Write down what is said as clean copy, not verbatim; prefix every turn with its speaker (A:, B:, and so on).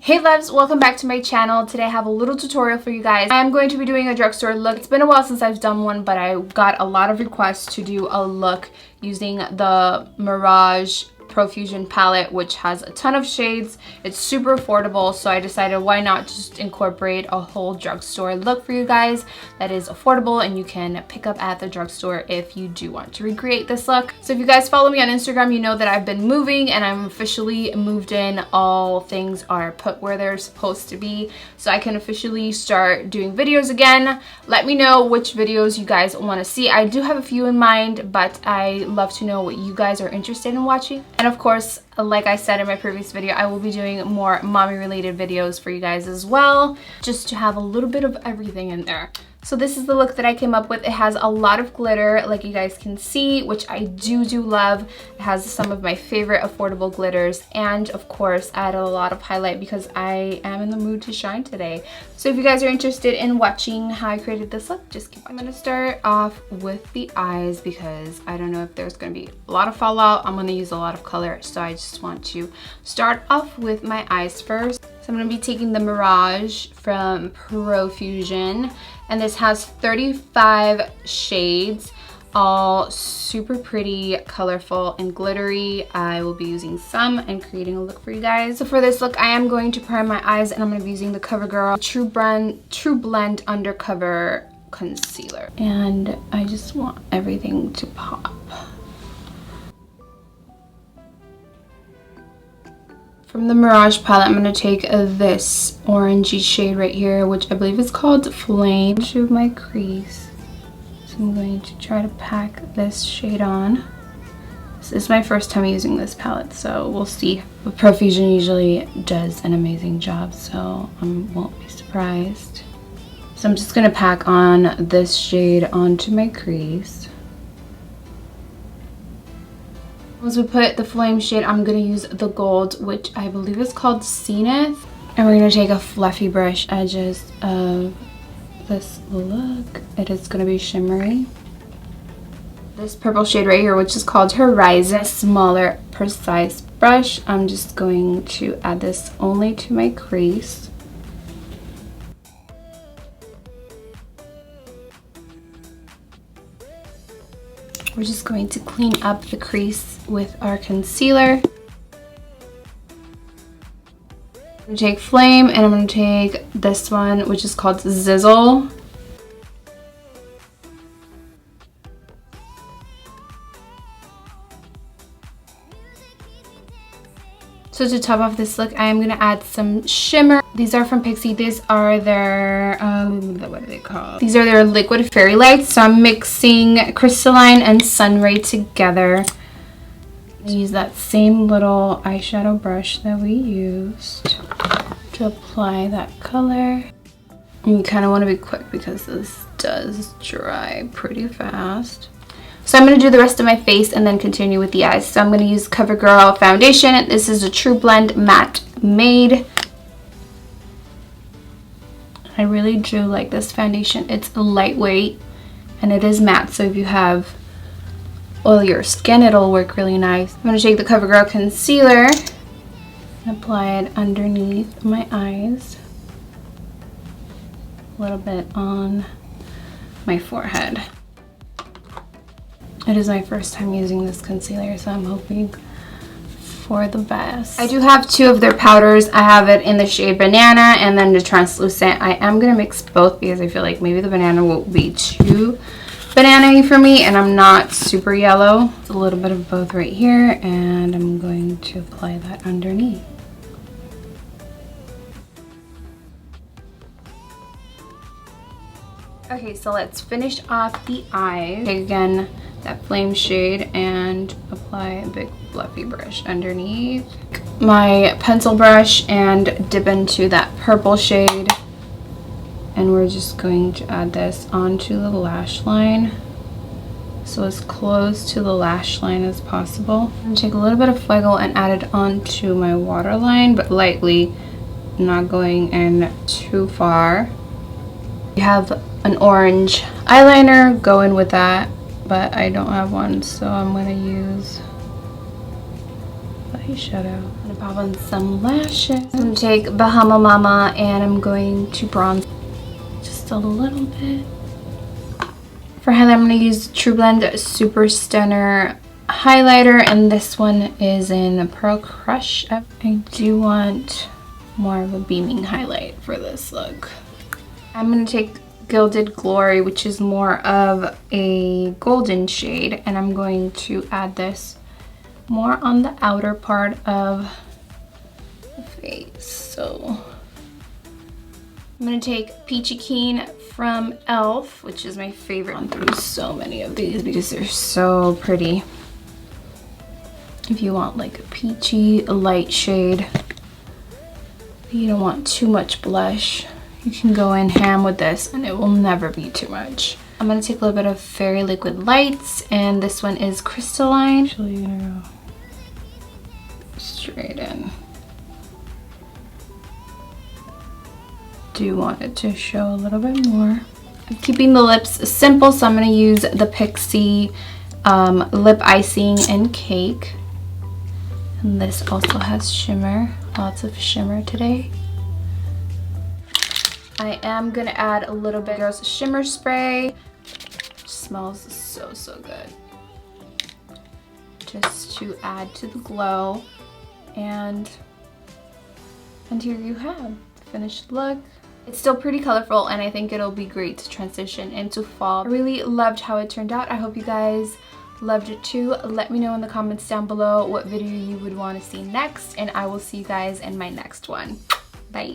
A: Hey loves, welcome back to my channel. Today I have a little tutorial for you guys. I'm going to be doing a drugstore look. It's been a while since I've done one, but I got a lot of requests to do a look using the Mirage Profusion palette, which has a ton of shades. It's super affordable, so I decided why not just incorporate a whole drugstore look for you guys that is affordable and you can pick up at the drugstore if you do want to recreate this look. So if you guys follow me on Instagram, you know that I've been moving and I'm officially moved in. All things are put where they're supposed to be, so I can officially start doing videos again. Let me know which videos you guys want to see. I do have a few in mind, but I love to know what you guys are interested in watching. And of course, like I said in my previous video, I will be doing more mommy related videos for you guys as well, just to have a little bit of everything in there. So this is the look that I came up with. It has a lot of glitter, like you guys can see, which I do love. It has some of my favorite affordable glitters, and of course added a lot of highlight because I am in the mood to shine today. So if you guys are interested in watching how I created this look, just keep watching. I'm gonna start off with the eyes because I don't know if there's gonna be a lot of fallout. I'm gonna use a lot of color, so I just want to start off with my eyes first. So I'm gonna be taking the Mirage from Profusion, and this has 35 shades, all super pretty, colorful, and glittery. I will be using some and creating a look for you guys. So for this look, I am going to prime my eyes, and I'm going to be using the Covergirl trublend undercover concealer. And I just want everything to pop. From the Mirage palette, I'm going to take this orangey shade right here, which I believe is called Flame, to my crease. So I'm going to try to pack this shade on. This is my first time using this palette, so we'll see. But Profusion usually does an amazing job, so I won't be surprised. So I'm just going to pack on this shade onto my crease. Once we put the Flame shade, I'm going to use the gold, which I believe is called Zenith. And we're going to take a fluffy brush edges of this look. It is going to be shimmery. This purple shade right here, which is called Horizon, smaller, precise brush. I'm just going to add this only to my crease. We're just going to clean up the crease with our concealer. I'm going to take Flame, and I'm going to take this one, which is called Zizzle. So to top off this look, I am going to add some shimmer. These are from Pixi. These are their, what are they called? These are their liquid fairy lights. So I'm mixing crystalline and sunray together. Use that same little eyeshadow brush that we used to apply that color. And you kind of want to be quick because this does dry pretty fast. So I'm going to do the rest of my face and then continue with the eyes. So I'm going to use Covergirl foundation. This is a trublend matte made. I really do like this foundation. It's lightweight and it is matte, so if you have oilier skin, it'll work really nice. I'm going to take the Covergirl concealer and apply it underneath my eyes. A little bit on my forehead. It is my first time using this concealer, so I'm hoping for the best. I do have two of their powders. I have it in the shade Banana and then the translucent. I am going to mix both because I feel like maybe the banana will be too banana-y for me, and I'm not super yellow. It's a little bit of both right here, and I'm going to apply that underneath. Okay, so let's finish off the eyes. Take again that Flame shade and apply a big fluffy brush underneath. My pencil brush and dip into that purple shade. And we're just going to add this onto the lash line, so as close to the lash line as possible. I'm going to take a little bit of Fuego and add it onto my waterline, but lightly, not going in too far. You have an orange eyeliner, go in with that, but I don't have one, so I'm going to use like eyeshadow. I'm gonna pop on some lashes. I'm gonna take Bahama Mama and I'm going to bronze just a little bit. For highlight, I'm gonna use Trublend Super Stunner highlighter, and this one is in Pearl Crush. I do want more of a beaming highlight for this look. I'm gonna take Gilded Glory, which is more of a golden shade, and I'm going to add this more on the outer part of the face. So I'm gonna take Peachy Keen from e.l.f., which is my favorite. I've gone through so many of these because they're so pretty. If you want like a peachy light shade, you don't want too much blush, you can go in ham with this and it will never be too much. I'm gonna take a little bit of Fairy Liquid Lights, and this one is Crystalline. Actually, you're gonna go straight in. Do want it to show a little bit more. I'm keeping the lips simple, so I'm gonna use the Pixie Lip Icing in Cake. And this also has shimmer, lots of shimmer today. I am gonna add a little bit of shimmer spray. It smells so, so good. Just to add to the glow. And here you have the finished look. It's still pretty colorful, and I think it'll be great to transition into fall. I really loved how it turned out. I hope you guys loved it too. Let me know in the comments down below what video you would want to see next, and I will see you guys in my next one.